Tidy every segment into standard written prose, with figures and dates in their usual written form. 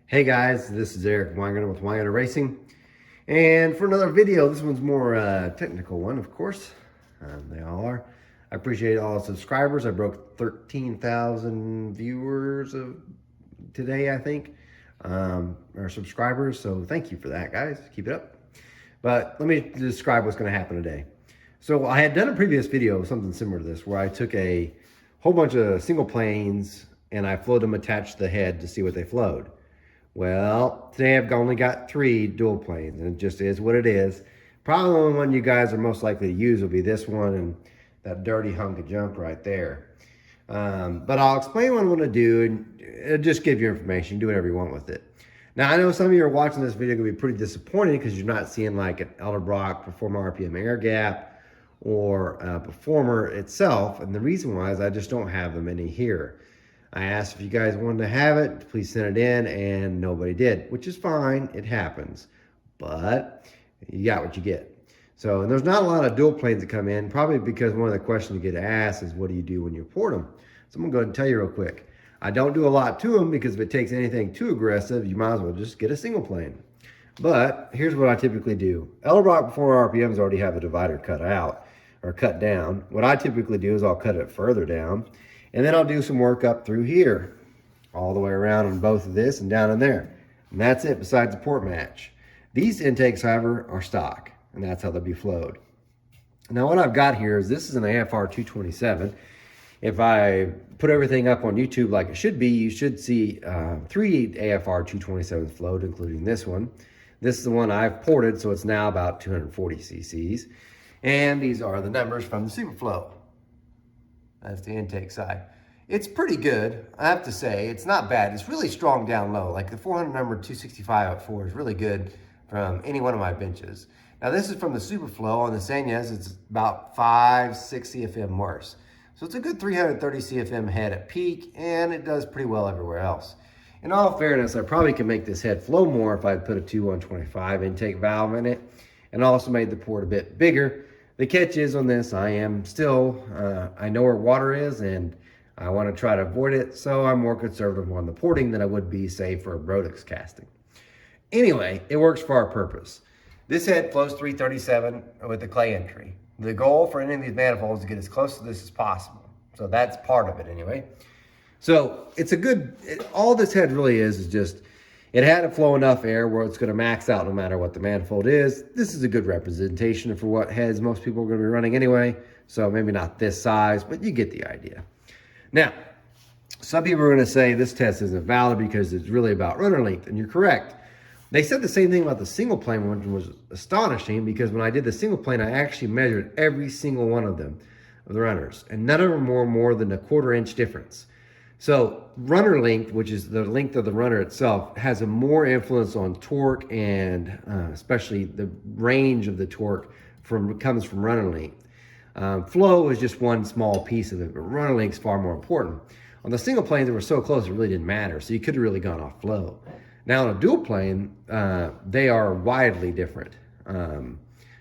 Hey guys, this is Eric Weiand with Weiand Racing, and for another video. This one's more technical one, of course. They all are. I appreciate all the subscribers. I broke 13,000 viewers today, I think, or subscribers. So thank you for that, guys. Keep it up. But let me describe what's going to happen today. So I had done a previous video, something similar to this, where I took a whole bunch of single planes and I flowed them attached to the head to see what they flowed. Well, today I've only got 3 dual planes, and it just is what it is. Probably the only one you guys are most likely to use will be this one and that dirty hunk of junk right there. But I'll explain what I'm going to do, and it'll just give you information. Do whatever you want with it. Now, I know some of you are watching this video going to be pretty disappointed because you're not seeing like an Elderbrock Performer RPM air gap or Performer itself, and the reason why is I just don't have them any here. I asked if you guys wanted to have it, please send it in, and nobody did, which is fine. It happens, but you got what you get. So, and there's not a lot of dual planes that come in, probably because one of the questions you get asked is, what do you do when you port them? So I'm going to go ahead and tell you real quick. I don't do a lot to them because if it takes anything too aggressive, you might as well just get a single plane. But here's what I typically do. Elderbrock before RPMs already have a divider cut out or cut down. What I typically do is I'll cut it further down, and then I'll do some work up through here, all the way around on both of this and down in there. And that's it besides the port match. These intakes, however, are stock, and that's how they'll be flowed. Now what I've got here is this is an AFR 227. If I put everything up on YouTube like it should be, you should see 3 AFR 227s flowed, including this one. This is the one I've ported, so it's now about 240 cc's. And these are the numbers from the Superflow. That's the intake side. It's pretty good, I have to say. It's not bad. It's really strong down low. Like the 400 number 265 up 4 is really good from any one of my benches. Now this is from the Superflow. On the Sanyas, it's about 5-6 CFM worse. So it's a good 330 CFM head at peak, and it does pretty well everywhere else. In all fairness, I probably could make this head flow more if I'd put a 2125 intake valve in it, and also made the port a bit bigger. The catch is on this, I am still, I know where water is and I want to try to avoid it, so I'm more conservative on the porting than I would be, say, for a Brodix casting. Anyway, it works for our purpose. This head flows 337 with the clay entry. The goal for any of these manifolds is to get as close to this as possible. So that's part of it anyway. So it's a good, all this head really is just, it had to flow enough air where it's going to max out no matter what the manifold is. This is a good representation for what heads most people are going to be running anyway. So maybe not this size, but you get the idea. Now, some people are going to say this test isn't valid because it's really about runner length, and you're correct. They said the same thing about the single plane, which was astonishing because when I did the single plane, I actually measured every single one of them, of the runners, and none of them were more than a 1/4 inch difference. So runner length, which is the length of the runner itself, has a more influence on torque, and especially the range of the torque comes from runner length. Flow is just one small piece of it, but runner length is far more important. On the single planes that were so close, it really didn't matter, so you could have really gone off flow. Now on a dual plane, they are widely different.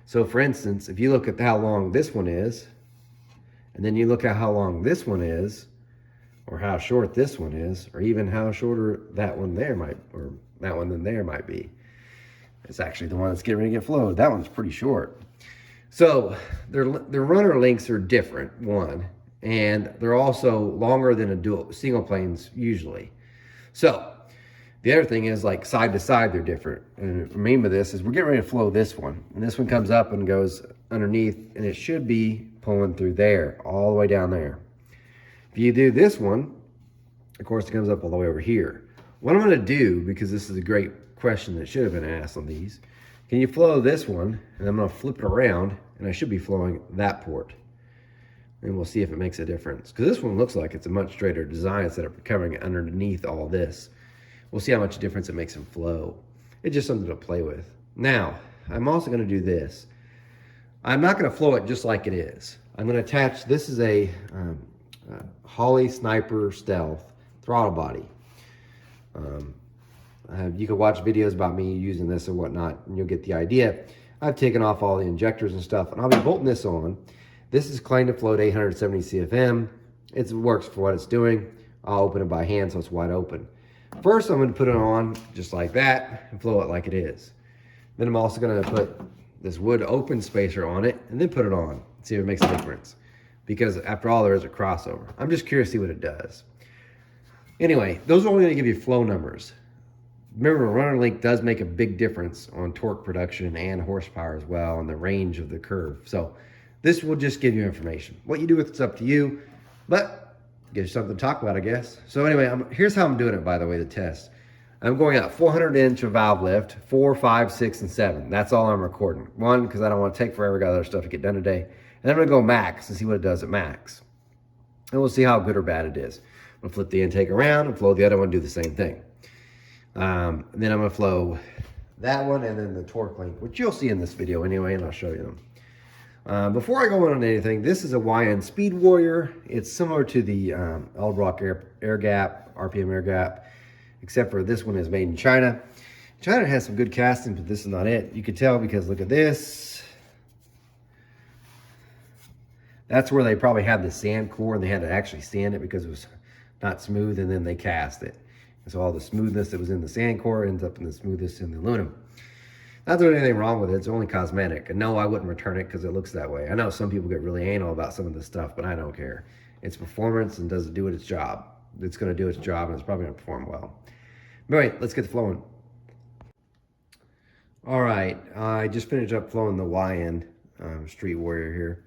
So for instance, if you look at how long this one is, and then you look at how long this one is, or how short this one is, or even how shorter that one there might, or that one there might be. It's actually the one that's getting ready to get flowed. That one's pretty short. So their runner lengths are different, one, and they're also longer than a single planes usually. So the other thing is, like, side to side, they're different. And what I mean by this is we're getting ready to flow this one, and this one comes up and goes underneath, and it should be pulling through there, all the way down there. If you do this one, of course, it comes up all the way over here. What I'm going to do, because this is a great question that should have been asked on these, can you flow this one? And I'm going to flip it around, and I should be flowing that port. And we'll see if it makes a difference. Because this one looks like it's a much straighter design instead of covering underneath all this. We'll see how much difference it makes them flow. It's just something to play with. Now, I'm also going to do this. I'm not going to flow it just like it is. I'm going to attach, this is a Holley Sniper Stealth throttle body. You can watch videos about me using this and whatnot, and you'll get the idea. I've taken off all the injectors and stuff, and I'll be bolting this on. This is claimed to float 870 CFM. It works for what it's doing. I'll open it by hand so it's wide open. First, I'm going to put it on just like that and flow it like it is. Then I'm also going to put this wood open spacer on it and then put it on. See if it makes a difference. Because after all, there is a crossover. I'm just curious to see what it does. Anyway, those are only going to give you flow numbers. Remember, runner link does make a big difference on torque production and horsepower as well, and the range of the curve. So this will just give you information. What you do with it's up to you, but gives you something to talk about, I guess. So anyway, here's how I'm doing it, by the way, the test. I'm going out 400-inch of valve lift, 4, 5, 6, and 7. That's all I'm recording. One, because I don't want to take forever, got other stuff to get done today. And I'm going to go max and see what it does at max. And we'll see how good or bad it is. I'm going to flip the intake around and flow the other one, do the same thing. Then I'm going to flow that one and then the Tork Link, which you'll see in this video anyway, and I'll show you them. Before I go on anything, this is a Weiand Speed Warrior. It's similar to the Eldrock air gap, RPM air gap, except for this one is made in China. China has some good castings, but this is not it. You can tell because look at this. That's where they probably had the sand core and they had to actually sand it because it was not smooth, and then they cast it. And so all the smoothness that was in the sand core ends up in the smoothness in the aluminum. Not that there's anything wrong with it, it's only cosmetic. And no, I wouldn't return it because it looks that way. I know some people get really anal about some of this stuff, but I don't care. It's performance and does it do its job. It's gonna do its job and it's probably gonna perform well. But anyway, let's get to flowing. All right, I just finished up flowing the Weiand Street Warrior here.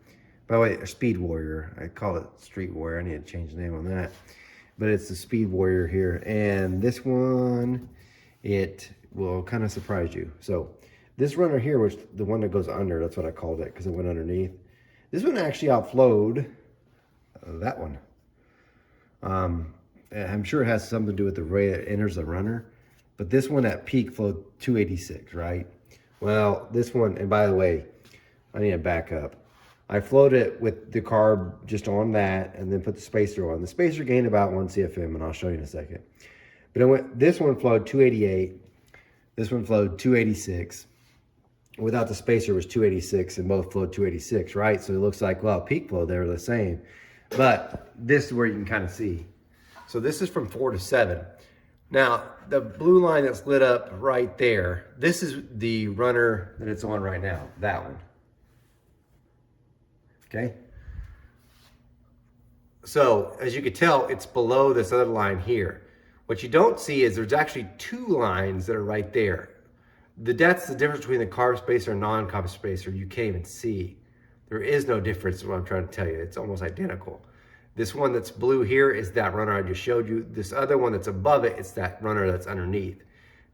By the way, Speed Warrior. I call it Street Warrior. I need to change the name on that. But it's the Speed Warrior here. And this one, it will kind of surprise you. So this runner here, which the one that goes under, that's what I called it because it went underneath. This one actually outflowed that one. I'm sure it has something to do with the way it enters the runner. But this one at peak flowed 286, right? Well, this one, and by the way, I need to back up. I flowed it with the carb just on that and then put the spacer on. The spacer gained about 1 CFM, and I'll show you in a second. But this one flowed 288. This one flowed 286. Without the spacer, it was 286, and both flowed 286, right? So it looks like, well, peak flow, they're the same. But this is where you can kind of see. So this is from 4 to 7. Now, the blue line that's lit up right there, this is the runner that it's on right now, that one. Okay, so as you can tell, it's below this other line here. What you don't see is there's actually 2 lines that are right there. That's the difference between the carb spacer and non-carb spacer. You can't even see. There is no difference in what I'm trying to tell you. It's almost identical. This one that's blue here is that runner I just showed you. This other one that's above it, it's that runner that's underneath.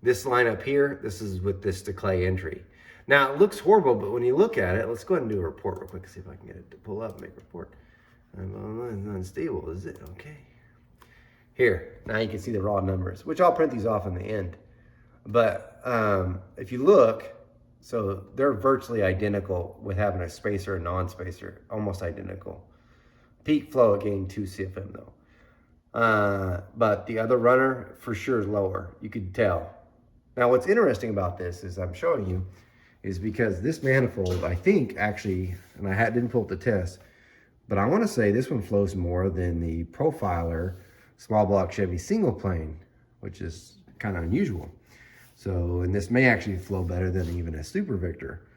This line up here, this is with this decay entry. Now, it looks horrible, but when you look at it, let's go ahead and do a report real quick, see if I can get it to pull up and make a report. Unstable, is it? Okay. Here, now you can see the raw numbers, which I'll print these off in the end. But if you look, so they're virtually identical with having a spacer and non-spacer, almost identical. Peak flow, it gained 2 CFM though. But the other runner for sure is lower, you could tell. Now, what's interesting about this is I'm showing you is because this manifold, I think actually, and I didn't pull up the test, but I want to say this one flows more than the Profiler small block Chevy single plane, which is kind of unusual. So, and this may actually flow better than even a Super Victor,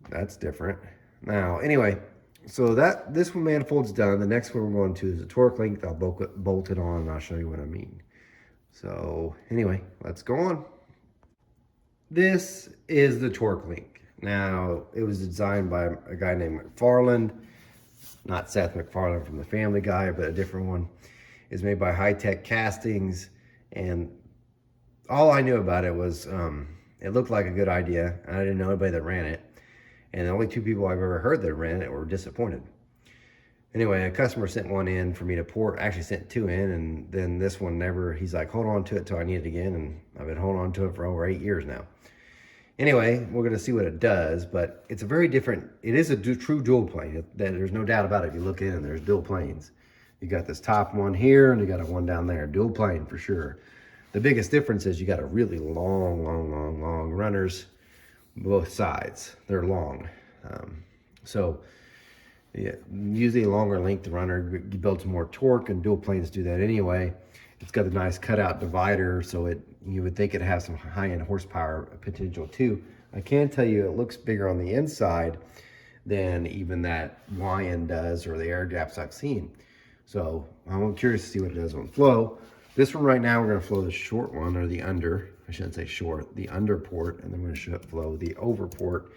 that's different. Now, anyway, so this one manifold's done. The next one we're going to is a Tork Link. I'll bolt it on and I'll show you what I mean. So anyway, let's go on. This is the Tork Link. Now, it was designed by a guy named McFarland, not Seth MacFarlane from the Family Guy, but a different one. It's made by High Tech Castings, and all I knew about it was it looked like a good idea. I didn't know anybody that ran it, and the only 2 people I've ever heard that ran it were disappointed. Anyway, a customer sent one in for me to port, actually sent 2 in, and then this one never, he's like, hold on to it till I need it again, and I've been holding on to it for over 8 years now. Anyway, we're gonna see what it does, but it's a very different, it is a true dual plane. There's no doubt about it. If you look in, there's dual planes. You got this top one here, and you got a one down there, dual plane for sure. The biggest difference is you got a really long runners, both sides. They're long. Yeah, usually a longer length runner builds more torque, and dual planes do that anyway. It's got a nice cutout divider, so you would think it has some high-end horsepower potential too. I can tell you it looks bigger on the inside than even that Weiand does, or the air gaps I've seen. So I'm curious to see what it does on flow. This one right now, we're gonna flow the short one, or the under, I shouldn't say short, the under port, and then we're gonna flow the over port,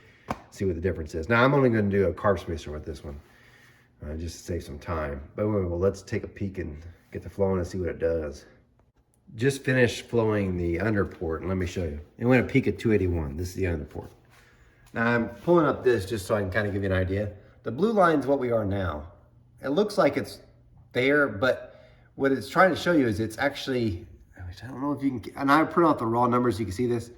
see what the difference is. Now I'm only gonna do a carb spacer with this one, just to save some time. But well, let's take a peek and get the flowing and see what it does. Just finished flowing the under port, and let me show you. It went a peak at 281. This is the under port. Now I'm pulling up this just so I can kind of give you an idea. The blue line is what we are now. It looks like it's there, but what it's trying to show you is it's actually, I don't know if you can, and I print out the raw numbers, you can see this.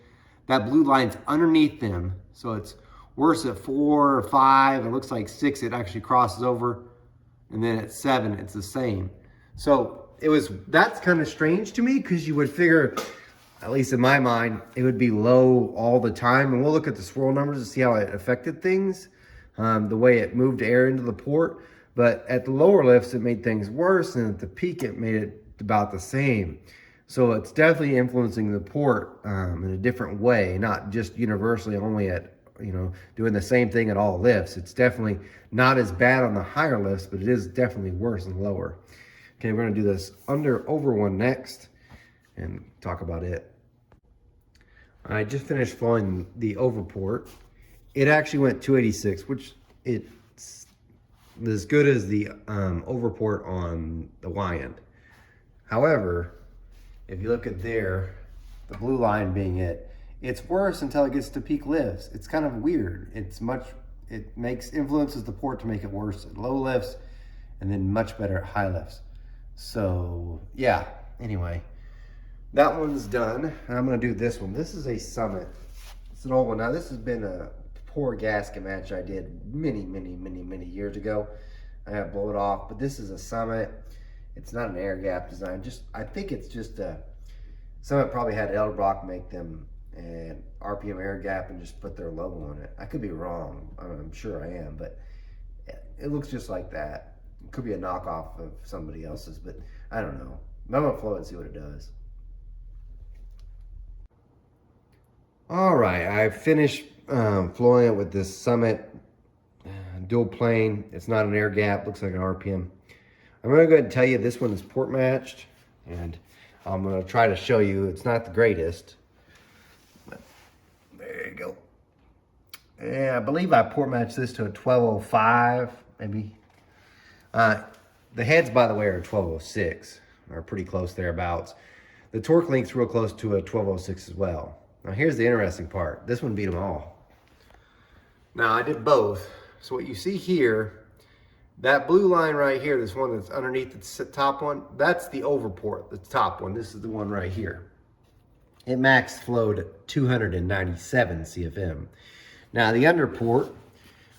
That blue line's underneath them, so it's worse at 4 or 5. It looks like 6, it actually crosses over, and then at 7, it's the same. So that's kind of strange to me, because you would figure, at least in my mind, it would be low all the time. And we'll look at the swirl numbers to see how it affected things, the way it moved air into the port. But at the lower lifts, it made things worse, and at the peak, it made it about the same. So it's definitely influencing the port in a different way, not just universally only at, doing the same thing at all lifts. It's definitely not as bad on the higher lifts, but it is definitely worse than lower. Okay, we're gonna do this over one next and talk about it. I just finished flowing the over port. It actually went 286, which it's as good as the over port on the Weiand. However, if you look at there, the blue line being it's worse until it gets to peak lifts. It's kind of weird. It influences the port to make it worse at low lifts, and then much better at high lifts. So yeah, anyway, that one's done. And I'm gonna do this one. This is a Summit. It's an old one. Now this has been a poor gasket match I did many years ago. I had to blow it off, but this is a Summit. It's not an air gap design. I think it's just Summit probably had Edelbrock make them an RPM air gap and just put their logo on it. I could be wrong. I'm sure I am, but it looks just like that. It could be a knockoff of somebody else's, but I don't know. I'm gonna flow it and see what it does. All right, I finished flowing it with this Summit dual plane. It's not an air gap, looks like an RPM. I'm gonna go ahead and tell you this one is port matched, and I'm gonna try to show you it's not the greatest. But there you go. And I believe I port matched this to a 1205, maybe. The heads, by the way, are 1206, are pretty close thereabouts. The Tork Link's real close to a 1206 as well. Now here's the interesting part. This one beat them all. Now I did both. So what you see here, that blue line right here, this one that's underneath the top one, that's the over port, the top one. This is the one right here. It max flowed 297 CFM. Now the under port,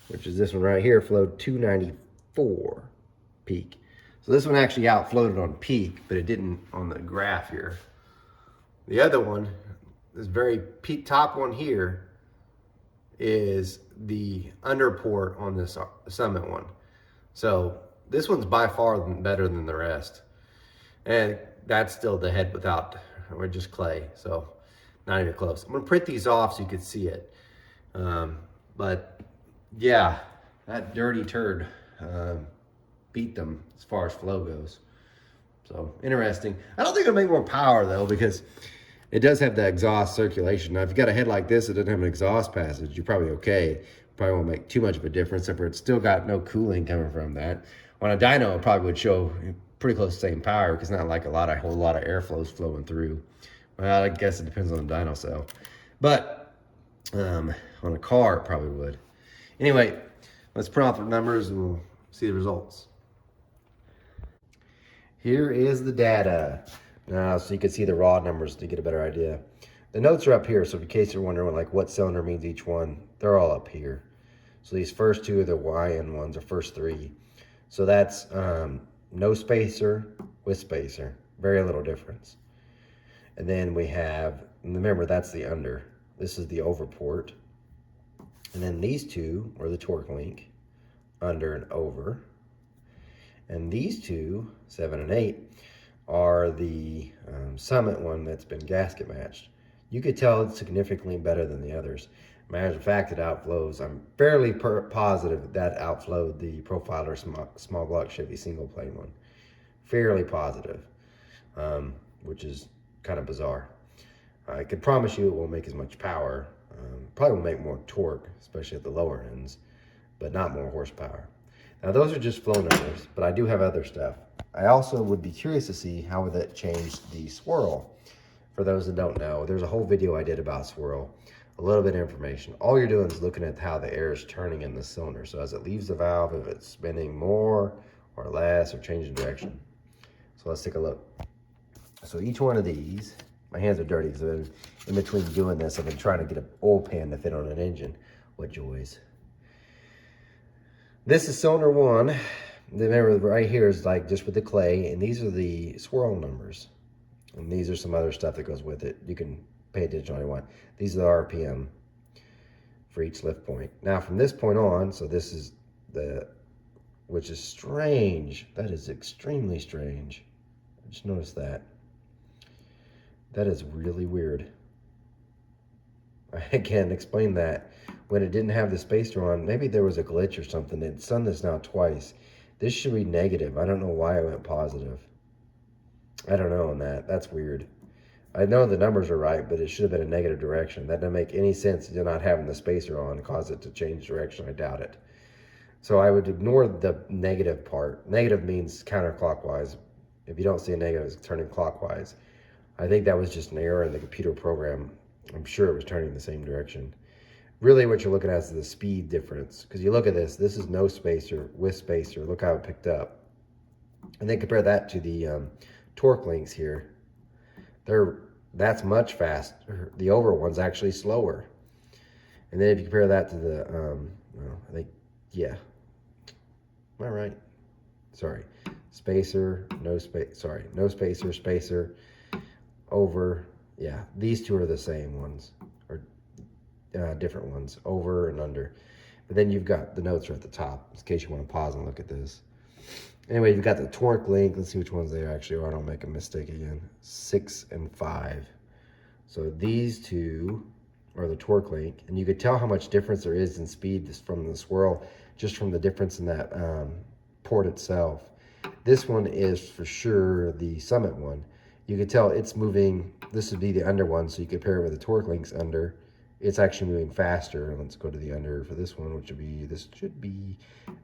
which is this one right here, flowed 294 peak. So this one actually outflowed on peak, but it didn't on the graph here. The other one, this very peak top one here, is the under port on this Summit one. So this one's by far better than the rest. And that's still the head without, or just clay. So not even close. I'm gonna print these off so you can see it. But yeah, that dirty turd beat them as far as flow goes. So interesting. I don't think it'll make more power though, because it does have the exhaust circulation. Now, if you got a head like this, it doesn't have an exhaust passage, you're probably okay. Probably won't make too much of a difference, except for it's still got no cooling coming from that. On a dyno, it probably would show pretty close to the same power, because not like a whole lot of airflow's flowing through. Well, I guess it depends on the dyno cell. But on a car, it probably would. Anyway, let's print out the numbers and we'll see the results. Here is the data. Now, so you can see the raw numbers to get a better idea. The notes are up here, so in case you're wondering like what cylinder means each one, they're all up here. So these first two are the Weiand ones, or first three. So that's no spacer with spacer, very little difference. And then we have, remember that's the under. This is the over port. And then these two are the Tork Link, under and over. And these two, 7 and 8, are the Summit one that's been gasket matched. You could tell it's significantly better than the others. Matter of fact, it outflows. I'm fairly positive that outflowed the Profiler small block Chevy single plane one. Fairly positive, which is kind of bizarre. I can promise you it won't make as much power. Probably will make more torque, especially at the lower ends, but not more horsepower. Now those are just flow numbers, but I do have other stuff. I also would be curious to see how that changed the swirl. For those that don't know, there's a whole video I did about swirl, a little bit of information. All you're doing is looking at how the air is turning in the cylinder. So as it leaves the valve, if it's spinning more or less or changing direction. So let's take a look. So each one of these, my hands are dirty because in between doing this, I've been trying to get an oil pan to fit on an engine. What joys. This is cylinder 1. Remember, right here is like just with the clay, and these are the swirl numbers. And these are some other stuff that goes with it. You can pay attention all you want. These are the RPM for each lift point. Now from this point on, so this is which is strange. That is extremely strange. I just noticed that. That is really weird. I can't explain that. When it didn't have the spacer on, maybe there was a glitch or something. It's done this now twice. This should be negative. I don't know why I went positive. I don't know on that. That's weird. I know the numbers are right, but it should have been a negative direction. That doesn't make any sense to not having the spacer on and cause it to change direction. I doubt it. So I would ignore the negative part. Negative means counterclockwise. If you don't see a negative, it's turning clockwise. I think that was just an error in the computer program. I'm sure it was turning the same direction. Really what you're looking at is the speed difference. Because you look at this is no spacer with spacer. Look how it picked up. And then compare that to the Tork Links here. That's much faster. The over one's actually slower. And then if you compare that to the, well, I think, yeah. Am I right? Sorry. Spacer, no space, sorry. No spacer, spacer, over. Yeah, these two are the same ones, or different ones, over and under. But then you've got the notes are at the top, in case you want to pause and look at this. Anyway, you've got the Tork Link. Let's see which ones they actually are. I don't make a mistake again. 6 and 5. So these two are the Tork Link. And you could tell how much difference there is in speed from the swirl, just from the difference in that port itself. This one is for sure the Summit one. You could tell it's moving. This would be the under one, so you compare it with the Tork Link's under. It's actually moving faster. Let's go to the under for this one, which would be, this should be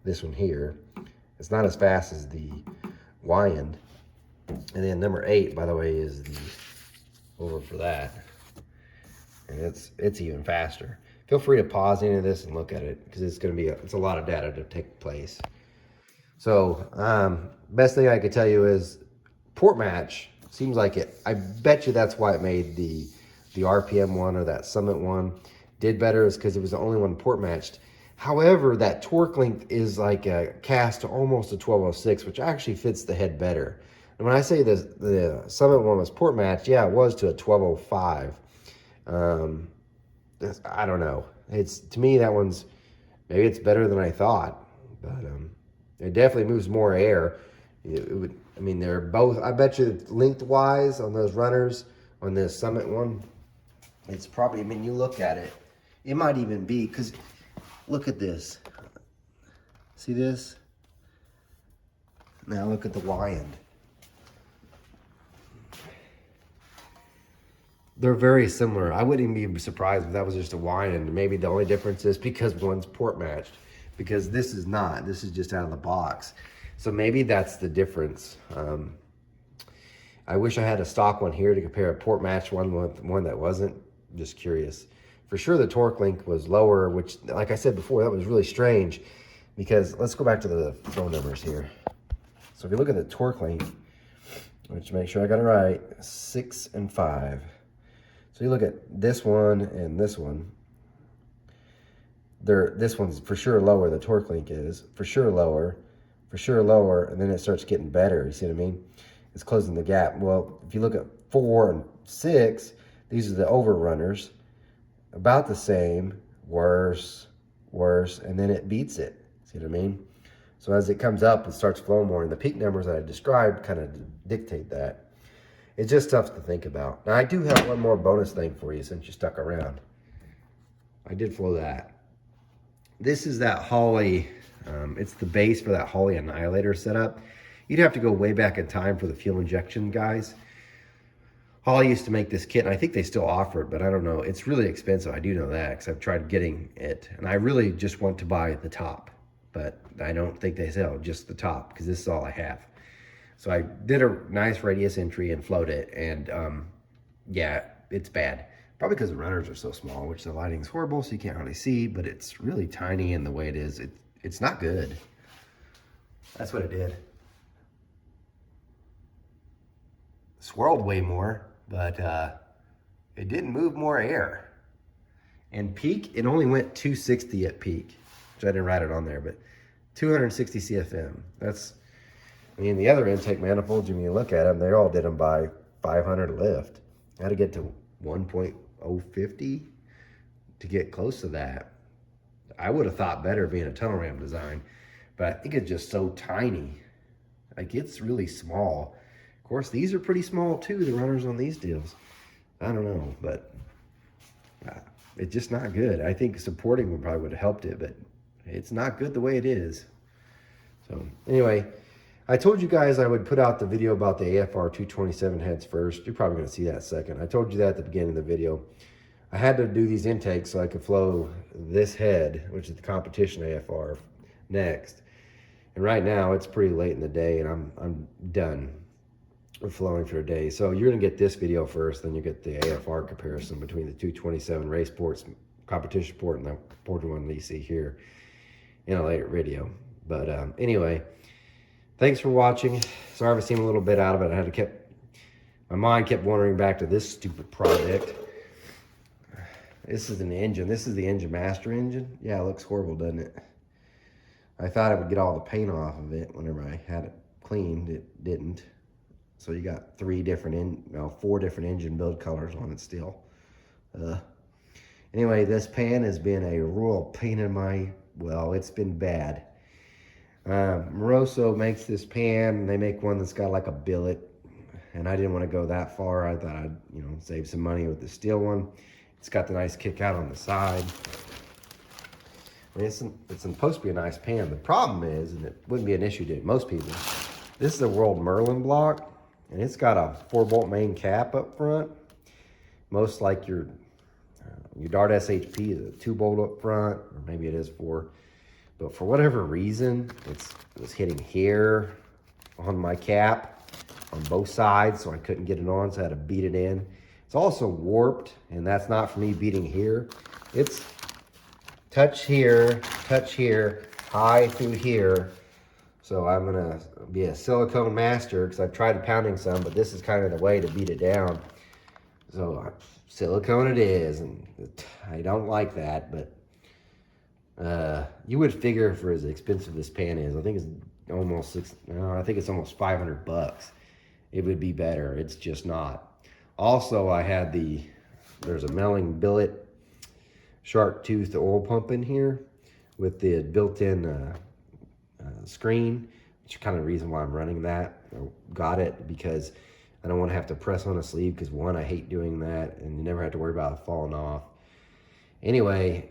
this one here. It's not as fast as the Weiand. And then number 8, by the way, is the over for that. And it's even faster. Feel free to pause any of this and look at it, because it's going to be it's a lot of data to take place. So best thing I could tell you is port match seems like it. I bet you that's why it made the RPM one or that Summit one did better, is because it was the only one port matched. However, that Tork Link is like a cast to almost a 1206, which actually fits the head better. And when I say the Summit one was port matched, yeah, it was to a 1205. I don't know. It's, to me, that one's, maybe it's better than I thought, but it definitely moves more air. It would, I mean, they're both, I bet you lengthwise on those runners, on this Summit one, it's probably, I mean, you look at it, it might even be, because look at this. See this? Now look at the Weiand. They're very similar. I wouldn't even be surprised if that was just a Weiand. Maybe the only difference is because one's port matched, because this is not. This is just out of the box. So maybe that's the difference. I wish I had a stock one here to compare a port match one with one that wasn't. Just curious. For sure the Tork Link was lower, which, like I said before, that was really strange, because let's go back to the phone numbers here. So if you look at the Tork Link, which make sure I got it right, 6 and 5. So you look at this one and this one. This one's for sure lower, the Tork Link is. For sure lower, and then it starts getting better, you see what I mean? It's closing the gap. Well, if you look at 4 and 6, these are the overrunners. About the same, worse, and then it beats it. See what I mean? So as it comes up, it starts flowing more, and the peak numbers that I described kind of dictate that. It's just tough to think about. Now, I do have one more bonus thing for you since you stuck around. I did flow that. This is that Holley, it's the base for that Holley Annihilator setup. You'd have to go way back in time for the fuel injection guys. Holley used to make this kit, and I think they still offer it, but I don't know. It's really expensive. I do know that because I've tried getting it, and I really just want to buy the top, but I don't think they sell just the top because this is all I have. So I did a nice radius entry and flowed it, and yeah, it's bad. Probably because the runners are so small, which the lighting's horrible, so you can't really see, but it's really tiny in the way it is. It's not good. That's what it did. Swirled way more, but it didn't move more air. And peak, it only went 260 at peak, which I didn't write it on there, but 260 CFM. That's, I mean, the other intake manifolds, when you look at them, they all did them by 500 lift. I had to get to 1.050 to get close to that. I would have thought better being a tunnel ram design, but I think it's just so tiny. Like, it's really small. Of course, these are pretty small too, the runners on these deals. I don't know, but it's just not good. I think supporting probably would have helped it, but it's not good the way it is. So anyway, I told you guys I would put out the video about the AFR 227 heads first. You're probably going to see that second. I told you that at the beginning of the video. I had to do these intakes so I could flow this head, which is the competition AFR, next. And right now, it's pretty late in the day, and I'm done with flowing for a day. So you're going to get this video first, then you get the AFR comparison between the 227 race ports, competition port, and the ported one that you see here in a later video. But anyway, thanks for watching. Sorry if I seem a little bit out of it. I had to my mind kept wandering back to this stupid project. This is an engine. This is the engine master engine. Yeah, it looks horrible, doesn't it? I thought it would get all the paint off of it whenever I had it cleaned. It didn't. So you got four different engine build colors on it still. Anyway, this pan has been a real pain in my, well, it's been bad. Moroso makes this pan, and they make one that's got like a billet, and I didn't want to go that far. I thought I'd, save some money with the steel one. It's got the nice kick out on the side. I mean, it's supposed to be a nice pan. The problem is, and it wouldn't be an issue to most people, this is a World Merlin block, and it's got a 4-bolt main cap up front. Most like your Dart SHP is a 2-bolt up front, or maybe it is 4. But for whatever reason, it was hitting here on my cap on both sides, so I couldn't get it on, so I had to beat it in. It's also warped, and that's not for me beating here. It's touch here, high through here. So I'm gonna be a silicone master because I've tried pounding some, but this is kind of the way to beat it down. So silicone it is, and I don't like that, but you would figure for as expensive this pan is, I think it's almost I think it's almost $500. It would be better. It's just not. Also, I had there's a Melling billet shark tooth oil pump in here with the built-in screen, which is kind of the reason why I'm running that. I got it because I don't want to have to press on a sleeve because, one, I hate doing that, and you never have to worry about it falling off. Anyway,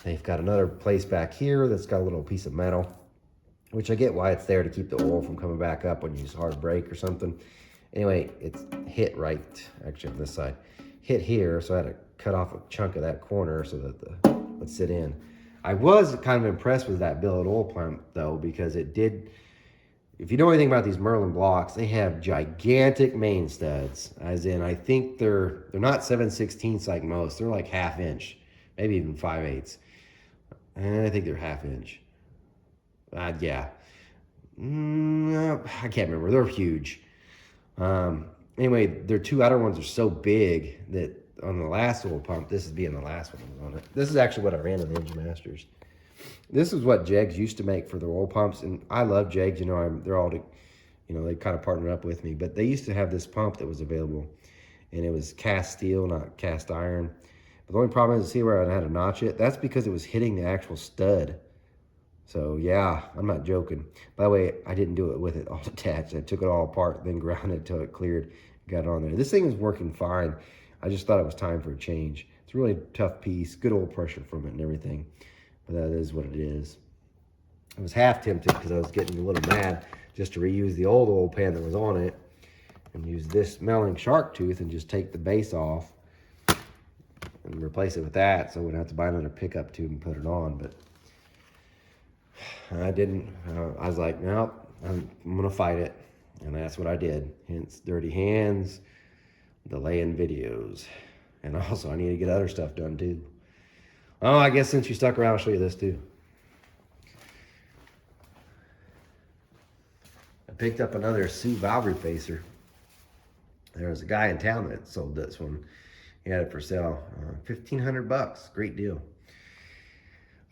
they've got another place back here that's got a little piece of metal, which I get why it's there to keep the oil from coming back up when you use hard brake or something. Anyway, it's hit right, actually on this side, hit here, so I had to cut off a chunk of that corner so that it would sit in. I was kind of impressed with that billet oil pump though, because it did, if you know anything about these Merlin blocks, they have gigantic main studs, as in I think they're not 7/16 like most, they're like 1/2 inch, maybe even 5/8. And I think they're 1/2 inch. Yeah. I can't remember, they're huge. Anyway, their 2 outer ones are so big that on the last oil pump, this is being the last one on it. This is actually what I ran in the Engine Masters. This is what Jegs used to make for their oil pumps, and I love Jegs. They're all, they kind of partnered up with me. But they used to have this pump that was available, and it was cast steel, not cast iron. But the only problem is, see where I had to notch it? That's because it was hitting the actual stud. So yeah, I'm not joking. By the way, I didn't do it with it all attached. I took it all apart, then ground it till it cleared, got it on there. This thing is working fine. I just thought it was time for a change. It's a really tough piece, good oil pressure from it and everything, but that is what it is. I was half tempted because I was getting a little mad just to reuse the old oil pan that was on it and use this milling shark tooth and just take the base off and replace it with that, so I wouldn't have to buy another pickup tube and put it on. But I didn't. I was like, no, I'm gonna fight it, and that's what I did. Hence, dirty hands, delaying videos, and also I need to get other stuff done too. Oh, I guess since you stuck around, I'll show you this too. I picked up another Sioux valve refacer. There was a guy in town that sold this one. He had it for sale, $1,500, great deal.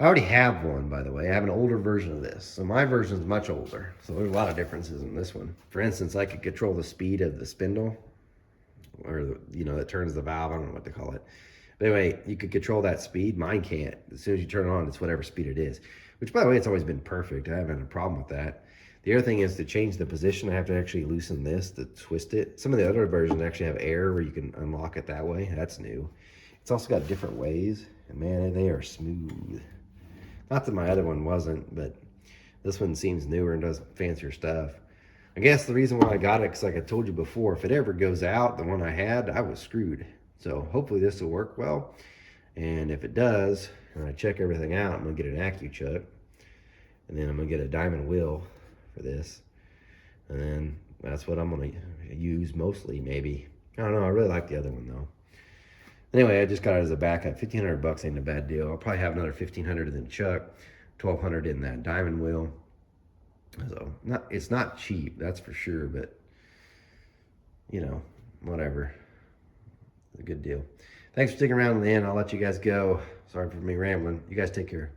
I already have one, by the way. I have an older version of this. So my version is much older. So there's a lot of differences in this one. For instance, I could control the speed of the spindle, or that turns the valve. I don't know what to call it. But anyway, you could control that speed. Mine can't. As soon as you turn it on, it's whatever speed it is. Which, by the way, it's always been perfect. I haven't had a problem with that. The other thing is to change the position. I have to actually loosen this to twist it. Some of the other versions actually have air where you can unlock it that way. That's new. It's also got different ways. And man, they are smooth. Not that my other one wasn't, but this one seems newer and does fancier stuff. I guess the reason why I got it, because like I told you before, if it ever goes out, the one I had, I was screwed. So hopefully this will work well. And if it does, and I check everything out, I'm gonna get an AccuChuck. And then I'm gonna get a diamond wheel for this. And then that's what I'm gonna use mostly, maybe. I don't know, I really like the other one though. Anyway, I just got it as a backup. $1,500 ain't a bad deal. I'll probably have another $1,500 in the chuck, $1,200 in that diamond wheel. So it's not cheap, that's for sure, but whatever. It's a good deal. Thanks for sticking around to the end. I'll let you guys go. Sorry for me rambling. You guys take care.